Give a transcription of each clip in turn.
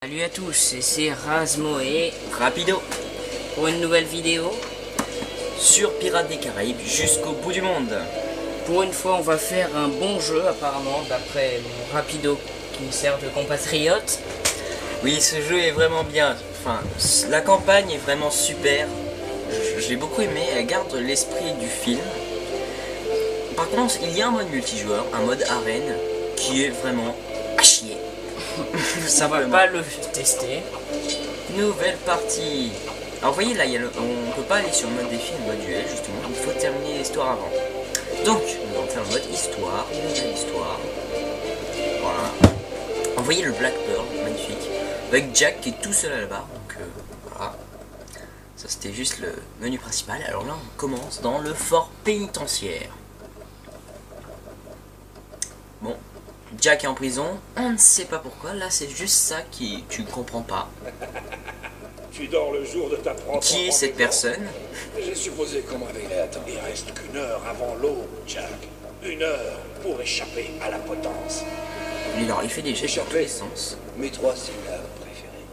Salut à tous, c'est Razmo et Rapido pour une nouvelle vidéo. sur Pirates des Caraïbes jusqu'au bout du monde. Pour une fois, on va faire un bon jeu apparemment, d'après mon Rapido qui me sert de compatriote. Oui, ce jeu est vraiment bien. Enfin, la campagne est vraiment super. Je l'ai beaucoup aimé, elle garde l'esprit du film. Par contre, il y a un mode multijoueur, un mode arène, qui est vraiment à chier. Ça va pas le tester. Nouvelle partie. Alors vous voyez là, on peut pas aller sur le mode défi, le mode duel justement, il faut terminer l'histoire avant. Donc, nous allons faire le mode histoire, nouvelle histoire. Voilà. Vous voyez le Black Pearl, magnifique. Avec Jack qui est tout seul là-bas, donc voilà. Ça c'était juste le menu principal. Alors là, on commence dans le fort pénitentiaire. Bon, Jack est en prison, on ne sait pas pourquoi, là c'est juste ça qui tu comprends pas. Tu dors le jour de ta propre... Qui est cette personne? J'ai supposé qu'on m'avait attendu. Il reste qu'une heure avant l'aube, Jack. Une heure pour échapper à la potence. Alors il fait des gestes dans tous les sens. Mes 3 syllabes préférées.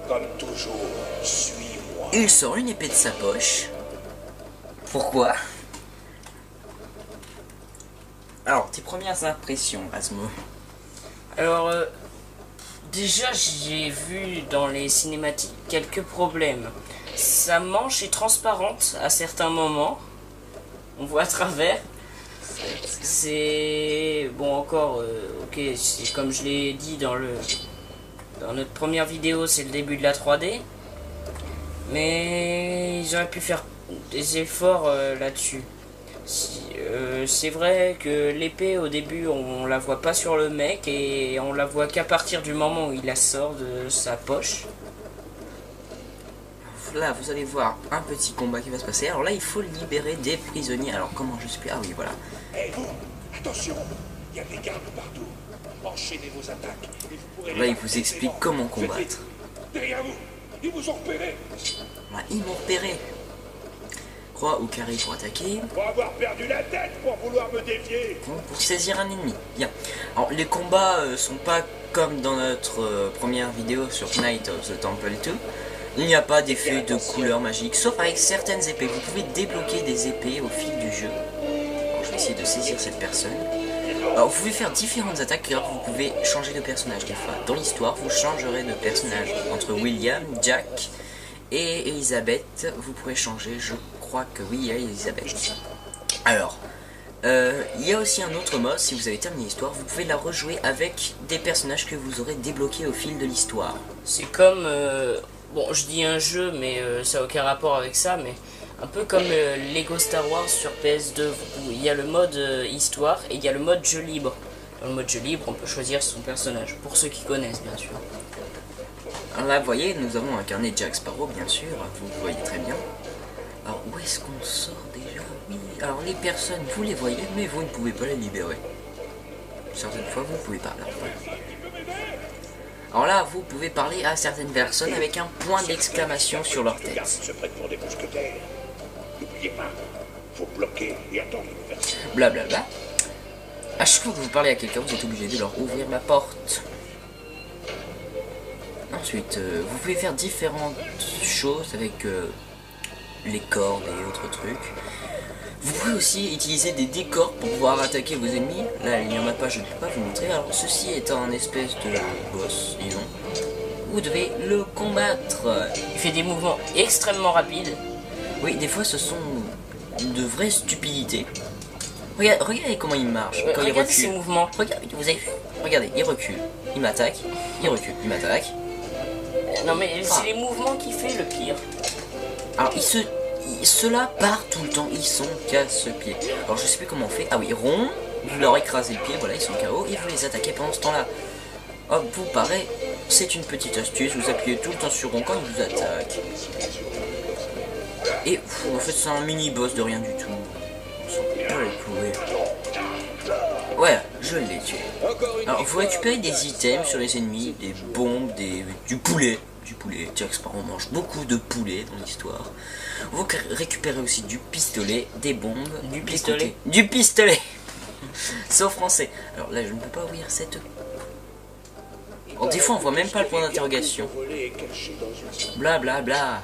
Comme toujours, suis-moi. Il sort une épée de sa poche. Pourquoi? Alors, tes premières impressions, Asmo? Alors, déjà j'ai vu dans les cinématiques quelques problèmes. Sa manche est transparente à certains moments. On voit à travers. C'est bon encore, ok, c'est comme je l'ai dit dans notre première vidéo, c'est le début de la 3D, mais ils auraient pu faire des efforts là-dessus. C'est vrai que l'épée au début on la voit pas sur le mec et on la voit qu'à partir du moment où il la sort de sa poche. Là, vous allez voir un petit combat qui va se passer. Alors là, il faut libérer des prisonniers. Alors comment je suis... Ah oui, voilà. Hé vous, attention, il y a des gardes partout. Enchaînez vos attaques et vous pourrez... Là, il vous explique comment combattre. Derrière vous, ils vous ont repéré. Voilà, ils m'ont repéré. Croix ou carré pour attaquer. Pour avoir perdu la tête pour vouloir me défier. Pour saisir un ennemi. Bien. Alors les combats sont pas comme dans notre première vidéo sur Knight of the Temple 2. Il n'y a pas d'effet de couleur magique, sauf avec certaines épées. Vous pouvez débloquer des épées au fil du jeu. Alors, je vais essayer de saisir cette personne. Alors vous pouvez faire différentes attaques car vous pouvez changer de personnage des fois. Dans l'histoire, vous changerez de personnage. Entre William, Jack et Elizabeth, vous pourrez changer, je crois que oui, il y a Elizabeth. Alors, il y a aussi un autre mode, si vous avez terminé l'histoire, vous pouvez la rejouer avec des personnages que vous aurez débloqués au fil de l'histoire. C'est comme, bon je dis un jeu mais ça n'a aucun rapport avec ça, mais un peu comme Lego Star Wars sur PS2, où il y a le mode histoire et il y a le mode jeu libre. Dans le mode jeu libre, on peut choisir son personnage, pour ceux qui connaissent bien sûr. Alors là, vous voyez, nous avons incarné Jack Sparrow, bien sûr, vous le voyez très bien. Alors, où est-ce qu'on sort déjà? Oui, alors les personnes, vous les voyez, mais vous ne pouvez pas les libérer. Certaines fois, vous ne pouvez pas. Alors là, vous pouvez parler à certaines personnes avec un point d'exclamation sur leur tête. Se prête pour des mousquetaires. N'oubliez pas, faut bloquer et attendre l'ouverture. Blablabla. À chaque fois que vous parlez à quelqu'un, vous êtes obligé de leur ouvrir la porte. Ensuite, vous pouvez faire différentes choses avec les cordes et autres trucs. Vous pouvez aussi utiliser des décors pour pouvoir attaquer vos ennemis. Là, il n'y en a pas, je ne peux pas vous montrer. Alors, ceci est un espèce de boss, disons. Vous devez le combattre. Il fait des mouvements extrêmement rapides. Oui, des fois, ce sont de vraies stupidités. Regardez comment il marche quand il Regardez recule. ses mouvements. Regardez, vous avez vu? Regardez, il recule, il m'attaque, il recule, il m'attaque. Non mais c'est les mouvements qui fait le pire. Alors, ceux-là partent tout le temps, ils sont casse-pieds. Alors, je sais plus comment on fait. Ah oui, rond, vous leur écrasez le pied, voilà, ils sont KO, et vous les attaquez pendant ce temps-là. Hop, vous parez, c'est une petite astuce, vous appuyez tout le temps sur rond quand ils vous attaquent. Et en fait, c'est un mini-boss de rien du tout. On s'en peut pas les courir. Ouais, je l'ai tué. Alors, vous récupérez des items sur les ennemis, des bombes, du poulet. Du poulet, Jack Sparrow mange beaucoup de poulet dans l'histoire. Vous récupérez aussi du pistolet, des bombes. Du pistolet. Écoutez, du pistolet. C'est au français. Alors là, je ne peux pas ouvrir cette Alors, des fois, on voit même pas le point d'interrogation. Bla bla bla.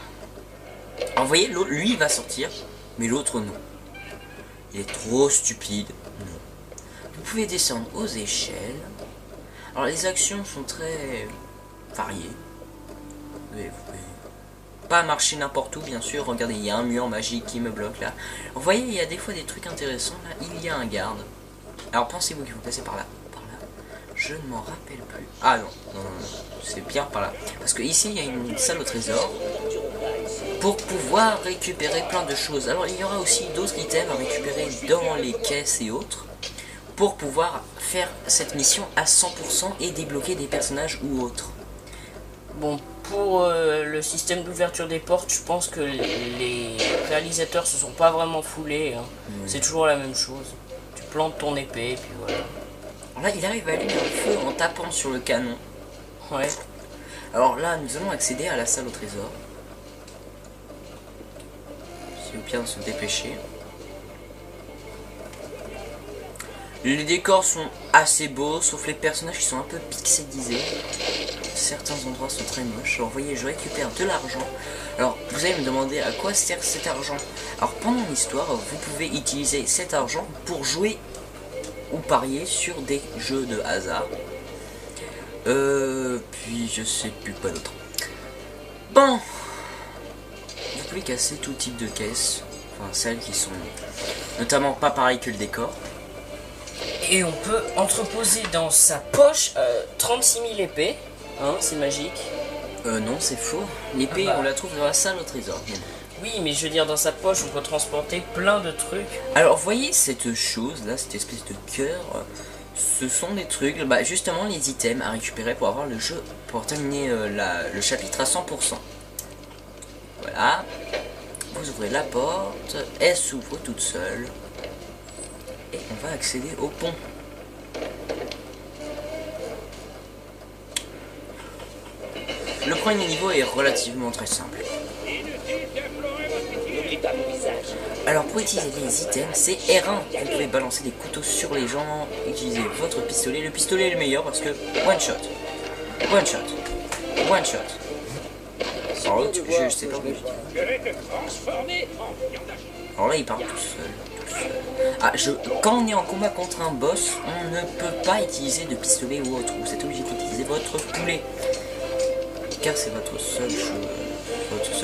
Alors, vous voyez, lui, il va sortir, mais l'autre, non. Il est trop stupide. Non. Vous pouvez descendre aux échelles. Alors, les actions sont très variées. Vous pouvez pas marcher n'importe où, bien sûr. Regardez, il y a un mur magique qui me bloque là. Vous voyez, il y a des fois des trucs intéressants. Là, il y a un garde. Alors, pensez-vous qu'il faut passer par là? Je ne m'en rappelle plus. Ah non, non, non, non. C'est bien par là. Parce que ici, il y a une salle au trésor pour pouvoir récupérer plein de choses. Alors, il y aura aussi d'autres items à récupérer dans les caisses et autres pour pouvoir faire cette mission à 100% et débloquer des personnages ou autres. Bon, pour le système d'ouverture des portes, je pense que les réalisateurs se sont pas vraiment foulés. Hein. Oui. C'est toujours la même chose. Tu plantes ton épée et puis voilà. Alors là, il arrive à allumer un feu en tapant sur le canon. Ouais. Alors là, nous allons accéder à la salle au trésor. C'est bien de se dépêcher. Les décors sont assez beaux, sauf les personnages qui sont un peu pixelisés. Certains endroits sont très moches. Alors vous voyez, je récupère de l'argent. Alors vous allez me demander à quoi sert cet argent. Alors pendant l'histoire, vous pouvez utiliser cet argent pour jouer ou parier sur des jeux de hasard. Puis je sais plus quoi d'autre. Bon, vous pouvez casser tout type de caisses, enfin celles qui sont notamment pas pareilles que le décor. Et on peut entreposer dans sa poche 36 000 épées. Hein, c'est magique. Non, c'est faux. L'épée, Ah bah. on la trouve dans la salle au trésor. Oui, mais je veux dire, dans sa poche, on peut transporter plein de trucs. Alors, vous voyez cette chose là, cette espèce de cœur, ce sont des trucs, bah, justement les items à récupérer pour avoir le jeu, pour terminer le chapitre à 100%. Voilà. Vous ouvrez la porte, elle s'ouvre toute seule. Et on va accéder au pont. Le premier niveau est relativement très simple. Alors pour utiliser les items, c'est R1. Vous pouvez balancer des couteaux sur les gens, utiliser votre pistolet. Le pistolet est le meilleur parce que one shot, one shot, one shot. Sans l'autre, je sais pas où je dis. Alors là, il parle tout seul. Ah, quand on est en combat contre un boss, on ne peut pas utiliser de pistolet ou autre. Vous êtes obligé d'utiliser votre poulet. Car c'est votre seul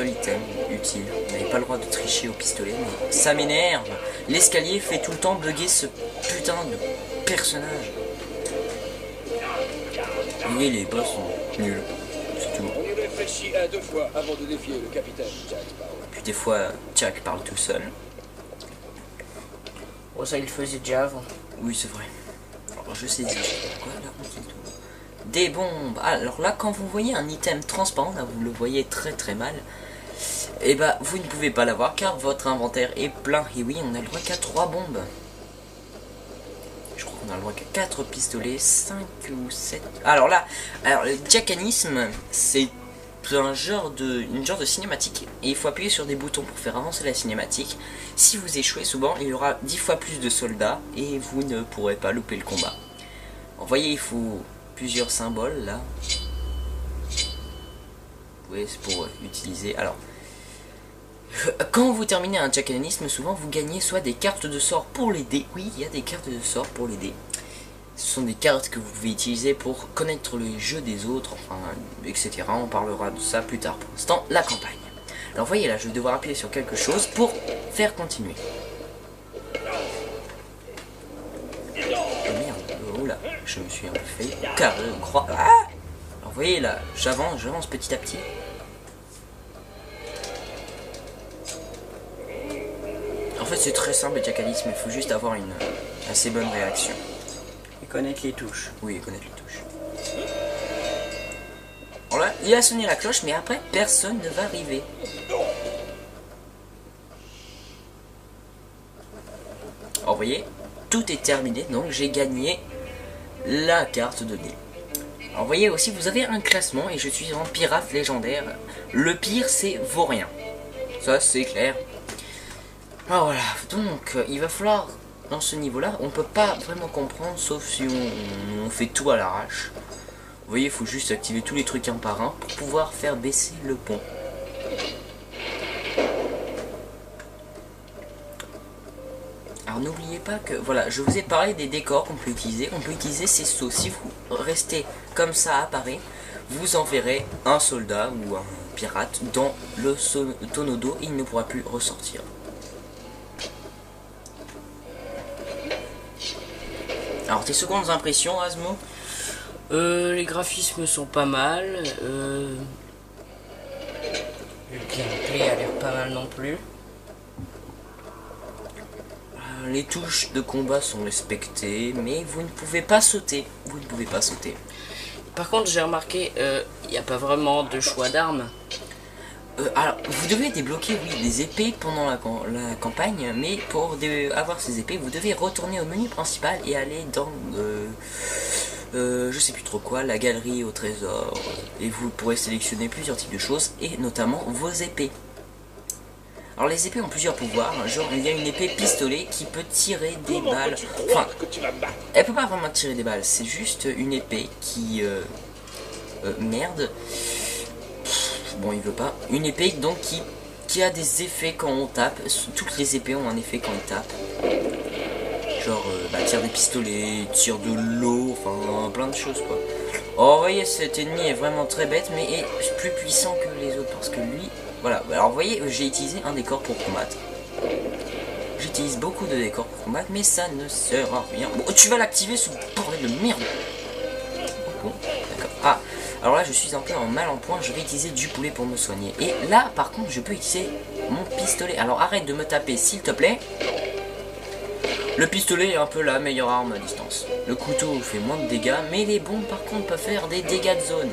item utile. Vous n'avez pas le droit de tricher au pistolet, mais ça m'énerve. L'escalier fait tout le temps bugger ce putain de personnage. Et les boss sont nuls. C'est tout. On y réfléchit à 2 fois avant de défier le capitaine Jack Sparrow. Puis des fois, Jack parle tout seul. Oh, ça, il le faisait déjà avant. Oui, c'est vrai. Alors, je sais dire quoi là, on dit tout. Des bombes. Alors là, quand vous voyez un item transparent, là vous le voyez très très mal, et bah vous ne pouvez pas l'avoir car votre inventaire est plein. Et oui, on a le droit qu'à 3 bombes. Je crois qu'on a le droit qu'à 4 pistolets, 5 ou 7. Alors là, le jacanisme, c'est une genre de cinématique. Et il faut appuyer sur des boutons pour faire avancer la cinématique. Si vous échouez souvent, il y aura 10 fois plus de soldats et vous ne pourrez pas louper le combat. Vous voyez, il faut plusieurs symboles là. Oui, c'est pour utiliser. Alors, quand vous terminez un jacanisme, souvent vous gagnez soit des cartes de sort pour les dés. Oui, il y a des cartes de sort pour les dés. Ce sont des cartes que vous pouvez utiliser pour connaître le jeu des autres, enfin, etc. On parlera de ça plus tard. Pour l'instant, la campagne. Alors, voyez là, je vais devoir appuyer sur quelque chose pour faire continuer. Oula, je me suis un peu fait carré, croix. Ah, alors vous voyez là, j'avance petit à petit. En fait c'est très simple le jacanisme, il faut juste avoir une assez bonne réaction. Et connaître les touches. Oui, connaître les touches. Alors là, il a sonné la cloche, mais après personne ne va arriver. Alors vous voyez, tout est terminé, donc j'ai gagné la carte de dés. Alors vous voyez aussi, vous avez un classement et je suis en pirate légendaire. Le pire c'est Vaurien. Ça c'est clair. Alors voilà, donc il va falloir, dans ce niveau là, on peut pas vraiment comprendre sauf si on fait tout à l'arrache. voyez, il faut juste activer tous les trucs un par un pour pouvoir faire baisser le pont. Alors n'oubliez pas que, voilà, je vous ai parlé des décors qu'on peut utiliser. On peut utiliser ces sauts. Si vous restez comme ça apparaît, vous enverrez un soldat ou un pirate dans le tonneau d'eau. Il ne pourra plus ressortir. Alors tes secondes impressions, Asmo? Les graphismes sont pas mal. Le gameplay a l'air pas mal non plus. Les touches de combat sont respectées, mais vous ne pouvez pas sauter. Vous ne pouvez pas sauter. Par contre, j'ai remarqué, il n'y a pas vraiment de choix d'armes. Alors, vous devez débloquer, oui, des épées pendant la campagne, mais pour avoir ces épées, vous devez retourner au menu principal et aller dans, je sais plus trop quoi, la galerie au trésor. Et vous pourrez sélectionner plusieurs types de choses, et notamment vos épées. Alors les épées ont plusieurs pouvoirs, genre il y a une épée pistolet qui peut tirer des balles. Enfin, elle peut pas vraiment tirer des balles, c'est juste une épée qui... merde. Bon, il veut pas. Une épée donc qui a des effets quand on tape. Toutes les épées ont un effet quand ils tapent. Genre, tire des pistolets, tire de l'eau, enfin plein de choses quoi. Oh, vous voyez, cet ennemi est vraiment très bête, mais est plus puissant que les autres parce que lui... Voilà, alors vous voyez, j'ai utilisé un décor pour combattre. J'utilise beaucoup de décors pour combattre, mais ça ne sert à rien. Bon, tu vas l'activer ce bordel de merde. Bon, d'accord. Ah, alors là je suis un peu en mal en point, je vais utiliser du poulet pour me soigner. Et là, par contre, je peux utiliser mon pistolet. Alors arrête de me taper, s'il te plaît. Le pistolet est un peu la meilleure arme à distance. Le couteau fait moins de dégâts, mais les bombes par contre peuvent faire des dégâts de zone.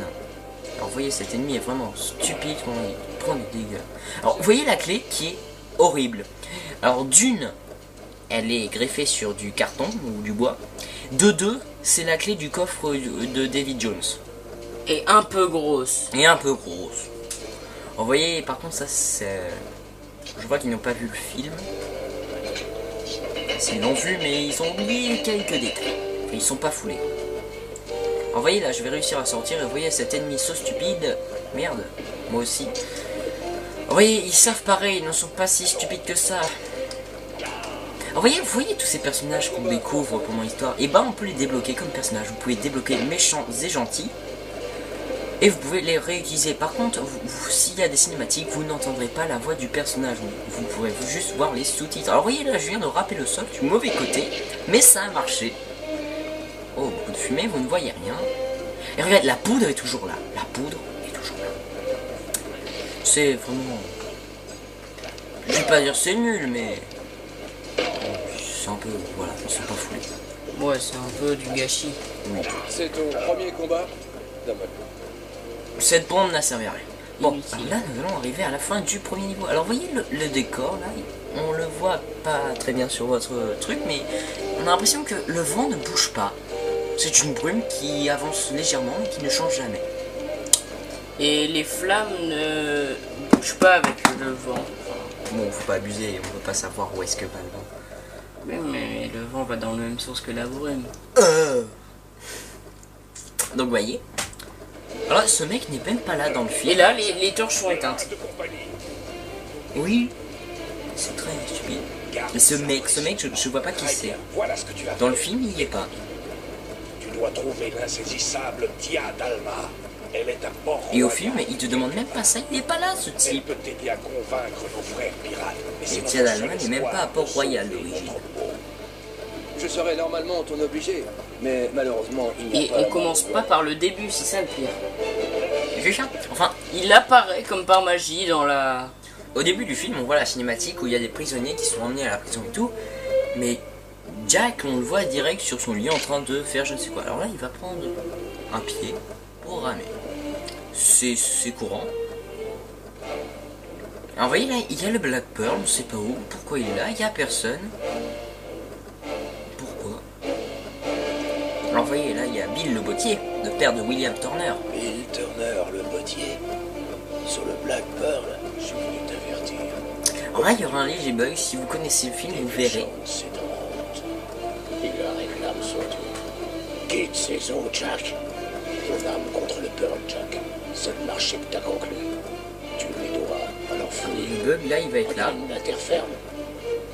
Alors vous voyez, cet ennemi est vraiment stupide quand il prend des dégâts. Alors vous voyez la clé qui est horrible. Alors d'une, elle est greffée sur du carton ou du bois. De deux, c'est la clé du coffre de David Jones. Et un peu grosse. Et un peu grosse. Alors, vous voyez, par contre ça c'est... Je vois qu'ils n'ont pas vu le film. Ils l'ont vu mais ils ont oublié quelques détails. Et ils sont pas foulés. Alors vous voyez là, je vais réussir à sortir et vous voyez cet ennemi so stupide. Merde, moi aussi. Vous voyez, ils savent pareil, ils ne sont pas si stupides que ça. Alors vous voyez tous ces personnages qu'on découvre pendant l'histoire, et bah on peut les débloquer comme personnages. Vous pouvez débloquer méchants et gentils. Et vous pouvez les réutiliser. Par contre, s'il y a des cinématiques, vous n'entendrez pas la voix du personnage. Vous pourrez juste voir les sous-titres. Alors vous voyez là, je viens de râper le sol du mauvais côté, mais ça a marché. Oh, beaucoup de fumée, vous ne voyez rien. Et regarde, la poudre est toujours là. La poudre est toujours là. C'est vraiment... Je vais pas dire c'est nul, mais... C'est un peu... Voilà, ils sont pas foulés. Ouais, c'est un peu du gâchis. Oui. C'est ton premier combat? Donne-moi. Cette bombe n'a servi à rien. Bon, Inutile. alors là, nous allons arriver à la fin du premier niveau. Alors, vous voyez le décor, là, on le voit pas très bien sur votre truc, mais on a l'impression que le vent ne bouge pas. C'est une brume qui avance légèrement et qui ne change jamais. Et les flammes ne bougent pas avec le vent. Bon, faut pas abuser, on peut pas savoir où est-ce que va le vent. Mais le vent va dans le même sens que la brume. Donc, vous voyez. Alors, ce mec n'est même pas là dans le film. Et là, les torches sont éteintes. Oui. C'est très stupide. Et ce mec, je vois pas qui c'est. Voilà ce que tu as. Dans le film, il y est pas. Tu dois trouver l'insaisissable Tia Dalma. Elle est à bord. Et au film, il te demande même pas ça, il n'est pas là, ce Elle type. peut t'aider à convaincre nos frères pirates. Mais c'est Et notre Tia seul Dalma n'est même espoir pas à de Port-Royal sauver d'origine. notre peau. Je serais normalement ton obligé, mais malheureusement, il n'y a Et pas on la commence moindre pas par le début, c'est ça le pire. C'est ça. Enfin, Il apparaît comme par magie dans la... au début du film, on voit la cinématique où il y a des prisonniers qui sont emmenés à la prison et tout. Mais Jack, on le voit direct sur son lit en train de faire je ne sais quoi. Alors là, il va prendre un pied pour ramer. C'est courant. Alors vous voyez là, il y a le Black Pearl, on sait pas où, pourquoi il est là, il y a personne. Pourquoi? Alors vous voyez là, il y a Bill le bottier, le père de William Turner. Bill Turner, le bottier. Sur le Black Pearl, je suis venu t'avertir. Alors là, il y aura un léger bug, si vous connaissez le film, vous verrez. C'est en route. Il la réclame surtout. Quitte ses eaux, Jack. ton arme contre le Pearl Jack. C'est le marché que t'as conclu. Tu les dois à l'enfouir. Le bug là, il va être là. La terre ferme.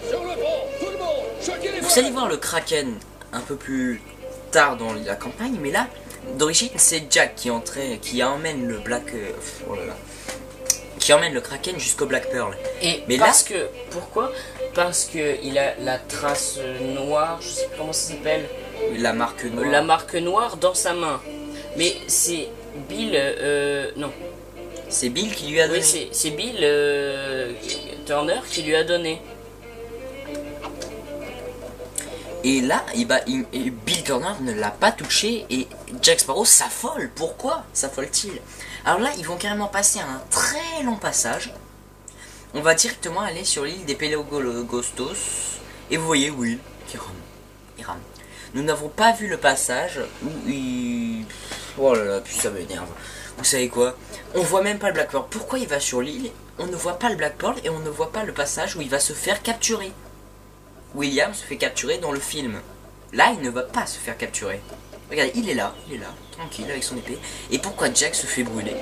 Sur le pont, tout le monde, choquez les Vous allez voir le Kraken un peu plus tard dans la campagne, mais là, d'origine, c'est Jack qui emmène le Black... oh là là. Qui emmène le Kraken jusqu'au Black Pearl. Et mais parce que... Pourquoi? Parce que il a la trace noire, je sais plus comment ça s'appelle. La marque noire. La marque noire dans sa main. Mais c'est Bill... non. C'est Bill qui lui a donné. Oui, c'est Bill Turner qui lui a donné. Et là, et Bill Turner ne l'a pas touché et Jack Sparrow s'affole. Pourquoi s'affole-t-il? Alors là, ils vont carrément passer un très long passage. On va directement aller sur l'île des Pelagostos. Et vous voyez Will qui rame. Il rame. Nous n'avons pas vu le passage où il... Oh là là, puis ça m'énerve. Vous savez quoi? On voit même pas le Black Pearl. Pourquoi il va sur l'île? On ne voit pas le Black Pearl et on ne voit pas le passage où il va se faire capturer. William se fait capturer dans le film. Là, il ne va pas se faire capturer. Regardez, il est là, tranquille, avec son épée. Et pourquoi Jack se fait brûler?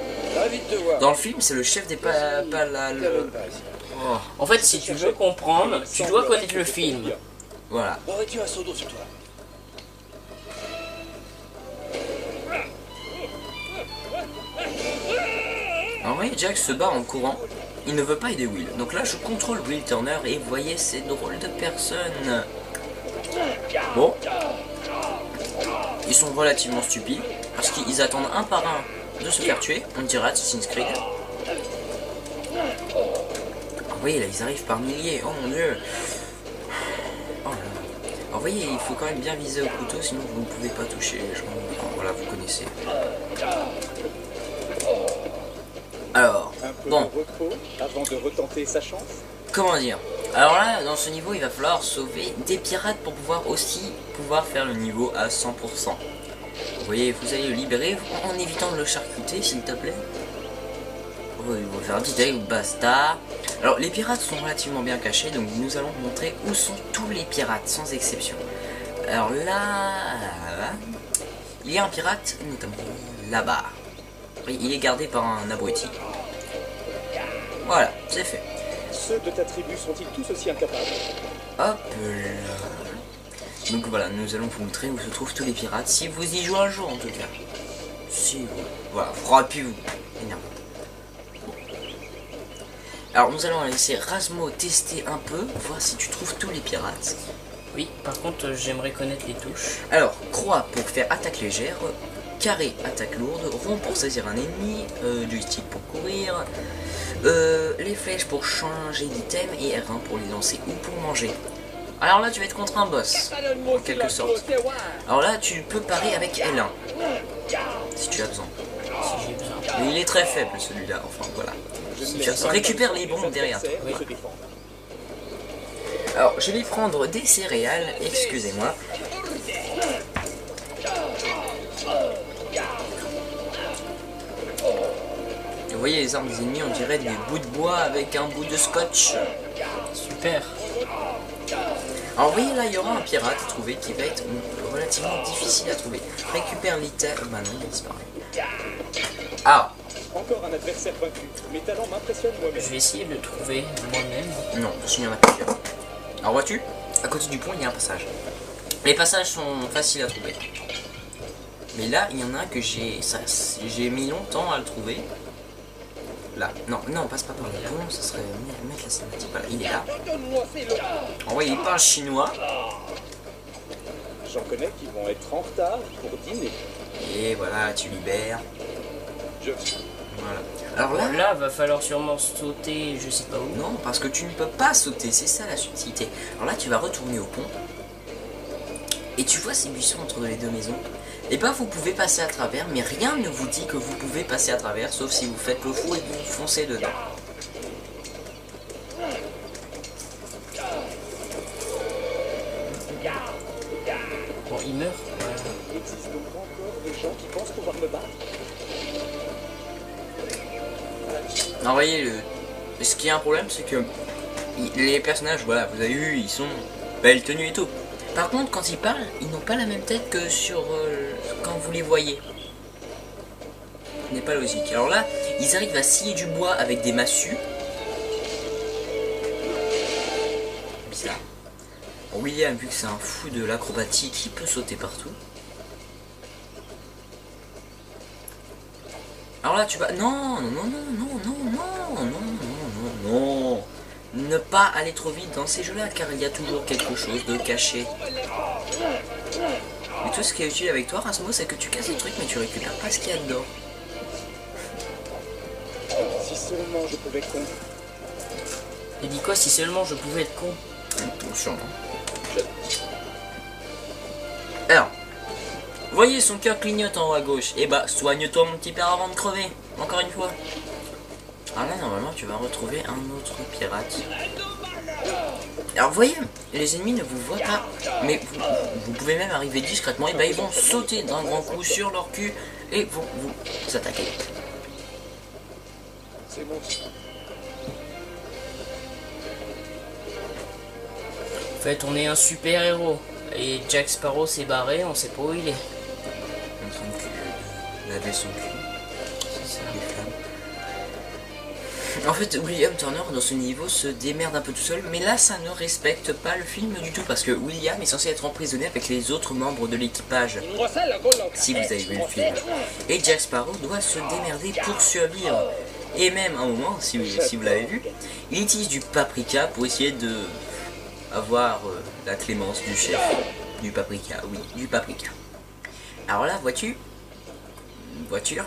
Dans le film, c'est le chef des Oh. En fait, si tu veux comprendre, tu dois connaître le film. Voilà. Aurais-tu un seau d'eau sur toi? En vrai, Jack se bat en courant. Il ne veut pas aider Will. Donc là, je contrôle Will Turner et vous voyez ces drôles de personnes. Bon. Ils sont relativement stupides parce qu'ils attendent un par un de se faire tuer. On dirait Assassin's Creed. Vous voyez, là, ils arrivent par milliers. Oh mon dieu. Oh là là. Alors, vous voyez, il faut quand même bien viser au couteau, sinon vous ne pouvez pas toucher les gens. Enfin, voilà, vous connaissez. Alors, bon, avant de retenter sa chance. Comment dire? Alors là, dans ce niveau, il va falloir sauver des pirates pour pouvoir faire le niveau à 100%. Vous voyez, vous allez le libérer en évitant de le charcuter, s'il te plaît. Oh, il va faire un petit basta. Alors, les pirates sont relativement bien cachés, donc nous allons montrer où sont tous les pirates, sans exception. Alors là, il y a un pirate, notamment là-bas. Il est gardé par un abruti. Voilà, c'est fait. Ceux de ta tribu sont-ils tous aussi incapables? Hop là. Donc voilà, nous allons vous montrer où se trouvent tous les pirates. Si vous y jouez un jour en tout cas. Si vous... Voilà, frappez-vous. Énerve. Bon. Alors nous allons laisser Rasmo tester un peu, voir si tu trouves tous les pirates. Oui, par contre, j'aimerais connaître les touches. Alors, croix pour faire attaque légère. Carré, attaque lourde, rond pour saisir un ennemi, joystick pour courir, les flèches pour changer d'item et R1 pour les lancer ou pour manger. Alors là tu vas être contre un boss, en quelque sorte. Alors là tu peux parer avec L1, si tu as besoin. Si j'ai besoin. Mais il est très faible celui-là, enfin voilà. Récupère les bombes derrière toi. De se défendre. Alors je vais prendre des céréales, excusez-moi. Vous voyez les armes des ennemis, on dirait des bouts de bois avec un bout de scotch. Super. Alors vous voyez là, il y aura un pirate à trouver qui va être relativement difficile à trouver. Récupère l'item. Bah non, il a disparu. Ah, Encore un adversaire vaincu. Mes talents m'impressionnent moi-même. Je vais essayer de le trouver moi-même. non, parce qu'il y en a plusieurs. Alors vois-tu, à côté du pont, il y a un passage. Les passages sont faciles à trouver. Mais là, il y en a un que j'ai mis longtemps à le trouver. Là, non, on passe pas par le pont, ça serait mettre la cinématique. Voilà, il est là. Oh ouais, il parle chinois. J'en connais qui vont être en retard pour dîner. Et voilà, tu libères. Je... Voilà. Alors là, Là, va falloir sûrement sauter, je sais pas où. non, parce que tu ne peux pas sauter, c'est ça la subtilité. Alors là, tu vas retourner au pont. Et tu vois ces buissons entre les deux maisons. Et ben vous pouvez passer à travers, mais rien ne vous dit que vous pouvez passer à travers, sauf si vous faites le fou et que vous foncez dedans. Bon, il meurt. Il existe donc encore des gens qui pensent pouvoir me battre. Alors vous voyez, ce qui est un problème, c'est que les personnages, voilà, vous avez vu, ils sont belle tenue et tout. Par contre, quand ils parlent, ils n'ont pas la même tête que sur quand vous les voyez. n'est pas logique. Alors là, ils arrivent à scier du bois avec des massues. Bizarre. Bon, William, vu que c'est un fou de l'acrobatique, il peut sauter partout. Alors là, tu vas... Non, non, non, non, non, non, non, non, non, non. Ne pas aller trop vite dans ces jeux-là, car il y a toujours quelque chose de caché. Mais tout ce qui est utile avec toi, Rasmo, c'est que tu casses des trucs, mais tu récupères pas ce qu'il y a dedans. Si seulement je pouvais con. Il dit quoi, si seulement je pouvais être con? Sûrement. Alors, voyez son cœur clignote en haut à gauche. Et bah, soigne-toi mon petit père avant de crever. Encore une fois. Ah là, normalement, tu vas retrouver un autre pirate. Alors, vous voyez, les ennemis ne vous voient pas. Mais vous pouvez même arriver discrètement. Et bah, ils vont sauter d'un grand coup sur leur cul et vont vous attaquer. C'est bon. En fait, on est un super héros. Et Jack Sparrow s'est barré, on sait pas où il est. En train de laver son cul. C'est ça. Les flammes. En fait, William Turner dans ce niveau se démerde un peu tout seul, mais là ça ne respecte pas le film du tout parce que William est censé être emprisonné avec les autres membres de l'équipage. Si vous avez vu le film. Et Jack Sparrow doit se démerder pour survivre. Et même à un moment, si vous l'avez vu, il utilise du paprika pour essayer de avoir la clémence du chef. Du paprika, oui, du paprika. Alors là, vois-tu, voiture,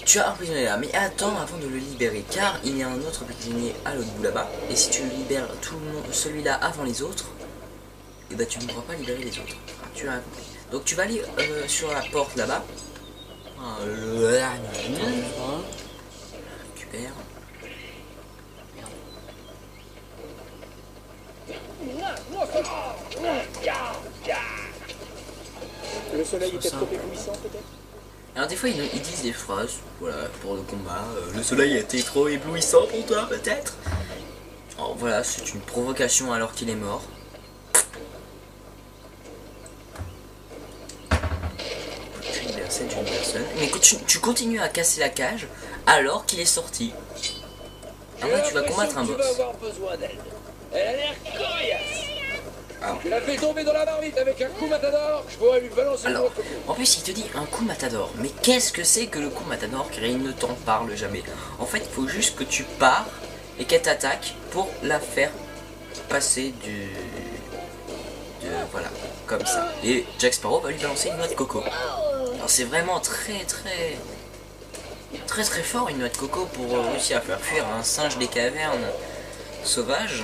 tu as un prisonnier là, mais attends avant de le libérer, car il y a un autre prisonnier à l'autre bout là-bas, et si tu libères tout le monde, celui-là avant les autres, et bah tu ne pourras pas libérer les autres. Ah, tu as compris. Donc tu vas aller sur la porte là-bas. Récupère. Le soleil était trop éblouissant peut-être. Alors des fois ils disent des phrases, voilà, pour le combat, le soleil a été trop éblouissant pour toi peut-être. Alors voilà, c'est une provocation alors qu'il est mort. Tu libères cette d'une personne, mais tu continues à casser la cage alors qu'il est sorti. Alors là tu vas combattre un boss. Tu vas avoir besoin d'aide. Elle a l'air coriace. Tu l'as fait tomber dans la marmite avec un coup matador, je pourrais lui balancer Alors, une autre coup. en plus il te dit un coup matador, mais qu'est-ce que c'est que le coup matador car il ne t'en parle jamais. En fait il faut juste que tu pars et qu'elle t'attaque pour la faire passer voilà, comme ça. Et Jack Sparrow va lui balancer une noix de coco. Alors c'est vraiment très fort une noix de coco pour réussir à faire fuir un singe des cavernes sauvage.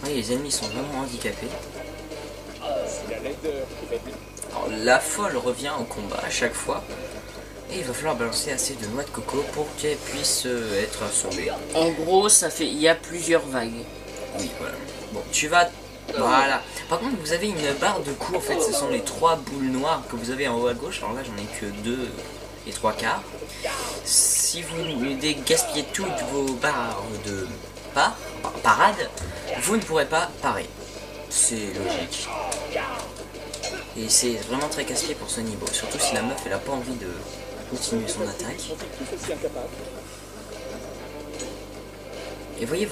Oui, les ennemis sont vraiment handicapés. C'est la laideur qui fait bien. Alors, la folle revient au combat à chaque fois. Et il va falloir balancer assez de noix de coco pour qu'elle puisse être sauvée. En gros, ça fait, il y a plusieurs vagues. Oui, voilà. Bon, tu vas... Voilà. Par contre, vous avez une barre de coups. En fait, ce sont les 3 boules noires que vous avez en haut à gauche. Alors là, j'en ai que 2 et 3/4. Si vous gaspillez toutes vos barres de parade, vous ne pourrez pas parer. C'est logique. Et c'est vraiment très casse-pied pour ce niveau. Surtout si la meuf elle a pas envie de continuer son attaque. Sont-ils tous aussi incapables? Et voyez,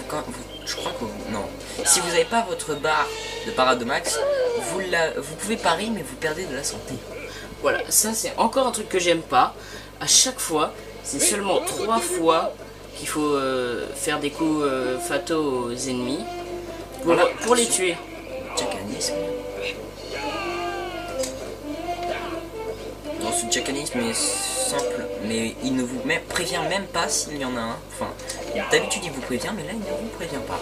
je crois que non. Si vous n'avez pas votre barre de parade de max, vous pouvez parer mais vous perdez de la santé. Voilà, ça c'est encore un truc que j'aime pas. À chaque fois, c'est seulement 3 fois qu'il faut faire des coups fataux aux ennemis pour les tuer. Jacanisme. Non, ce jacanisme est simple, mais il ne vous prévient même pas s'il y en a un. Enfin, d'habitude il vous prévient, mais là il ne vous prévient pas.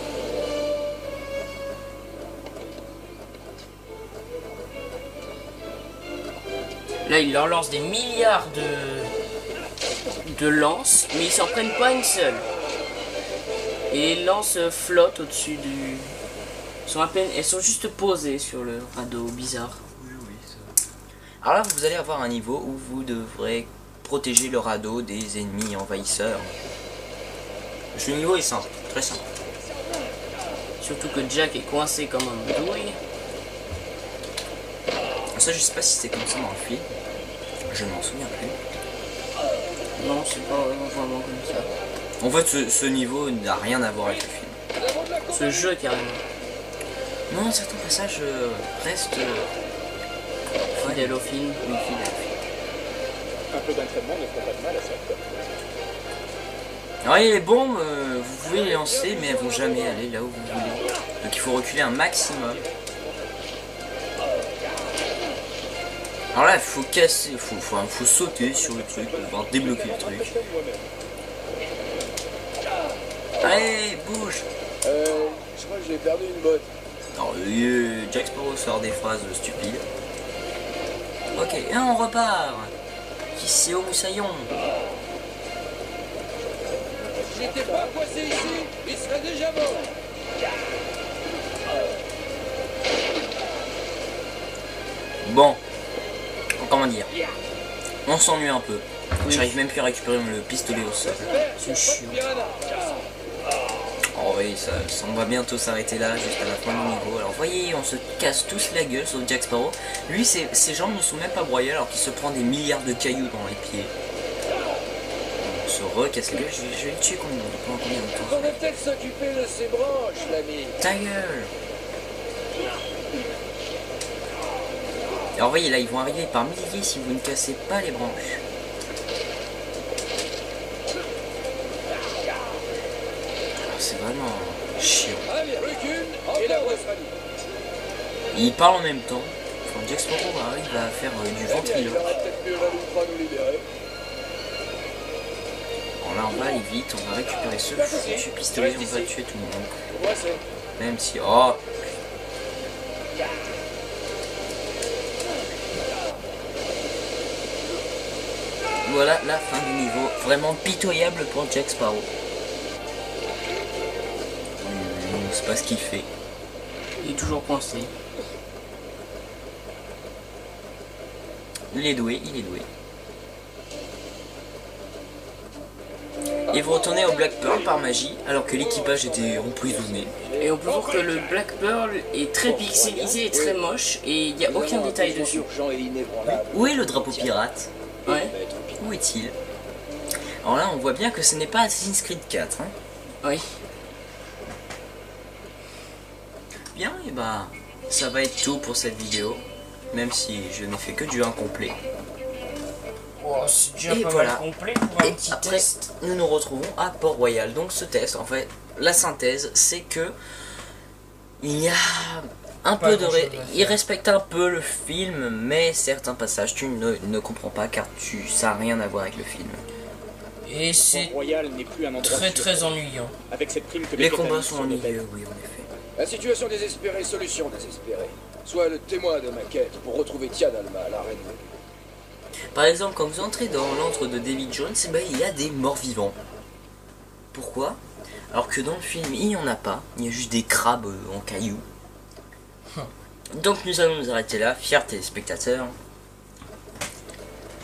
Là, ils leur lancent des milliards de lances, mais ils s'en prennent pas une seule. Et les lances flottent au-dessus du... Elles sont juste posées sur le radeau bizarre. Oui, ça. Alors là, vous allez avoir un niveau où vous devrez protéger le radeau des ennemis envahisseurs. Ce niveau est simple, très simple. Surtout que Jack est coincé comme un douille. Ça, je sais pas si c'est comme ça dans le film. je ne m'en souviens plus. Non, c'est pas vraiment comme ça. En fait, ce niveau n'a rien à voir avec le film. Ce jeu, carrément. Non, certains passages restent Fidèle au film. oui, fidèles. Un peu d'entraînement ne ferait pas de mal à ça. Alors les bombes, vous pouvez les lancer, mais elles vont jamais aller là où vous voulez. Donc il faut reculer un maximum. Alors là, il faut casser, faut sauter sur le truc pour pouvoir débloquer le truc. Allez, bouge! Je crois que j'ai perdu une botte. Alors, Jack Sparrow sort des phrases stupides. Ok, et on repart. Qui c'est au moussaillon? Si j'étais pas coincé ici, il serait déjà mort. Bon, comment dire? On s'ennuie un peu. J'arrive même plus à récupérer le pistolet au sol. C'est chiant. Oh oui, ça on va bientôt s'arrêter là, jusqu'à la fin du niveau. Alors voyez, on se casse tous la gueule, sauf Jack Sparrow. Lui, ses jambes ne sont même pas broyées alors qu'il se prend des milliards de cailloux dans les pieds. On se recasse la gueule, je vais le tuer pendant combien de temps? On va peut-être s'occuper de ses branches, l'ami. Ta gueule! Alors voyez, là, ils vont arriver par milliers si vous ne cassez pas les branches. C'est vraiment chiant. Allez, recule, et la voie sera libre. Ils parlent en même temps. Enfin, Jack Sparrow arrive à faire du Il ventrilo. aurait peut-être mieux valu pas nous libérer. Alors là, on va aller vite, on va récupérer ce foutu pistolet, on va tuer tout le monde. Moi, c'est... Même si... Oh! Voilà la fin du niveau. Vraiment pitoyable pour Jack Sparrow. On sait pas ce qu'il fait. Il est toujours coincé. Il est doué, il est doué. Et vous retournez au Black Pearl par magie, alors que l'équipage était emprisonné. Et on peut voir que le Black Pearl est très pixelisé et très moche, et il n'y a aucun détail dessus. Urgent et inébranlable. Où est le drapeau pirate? Ouais, Où est-il? Alors là, on voit bien que ce n'est pas Assassin's Creed 4. Hein. oui. Bien, et bah, ça va être tout pour cette vidéo. Même si je n'ai fait que du incomplet. Oh, c'est déjà Et pas voilà. mal complet pour un Et petit après, test. nous nous retrouvons à Port-Royal. Donc ce test, en fait, la synthèse, c'est que il y a un Pas peu de... grand-chose à faire. Il respecte un peu le film, mais certains passages, tu ne comprends pas car ça n'a rien à voir avec le film. Et c'est Royal n'est plus un endroit très sûr. très ennuyant. Avec cette prime que Les Catholiques combats sont sur le ennuyeux, bête. oui, en effet. La situation désespérée, solution désespérée. Sois le témoin de ma quête pour retrouver Tiadalma, la reine. Par exemple, quand vous entrez dans l'antre de David Jones, eh ben, il y a des morts vivants. Pourquoi? Alors que dans le film, il n'y en a pas. Il y a juste des crabes en cailloux. Donc nous allons nous arrêter là, fiers téléspectateurs.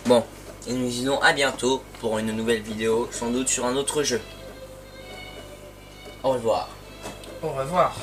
Bon, et nous disons à bientôt pour une nouvelle vidéo, sans doute sur un autre jeu. Au revoir. Au revoir.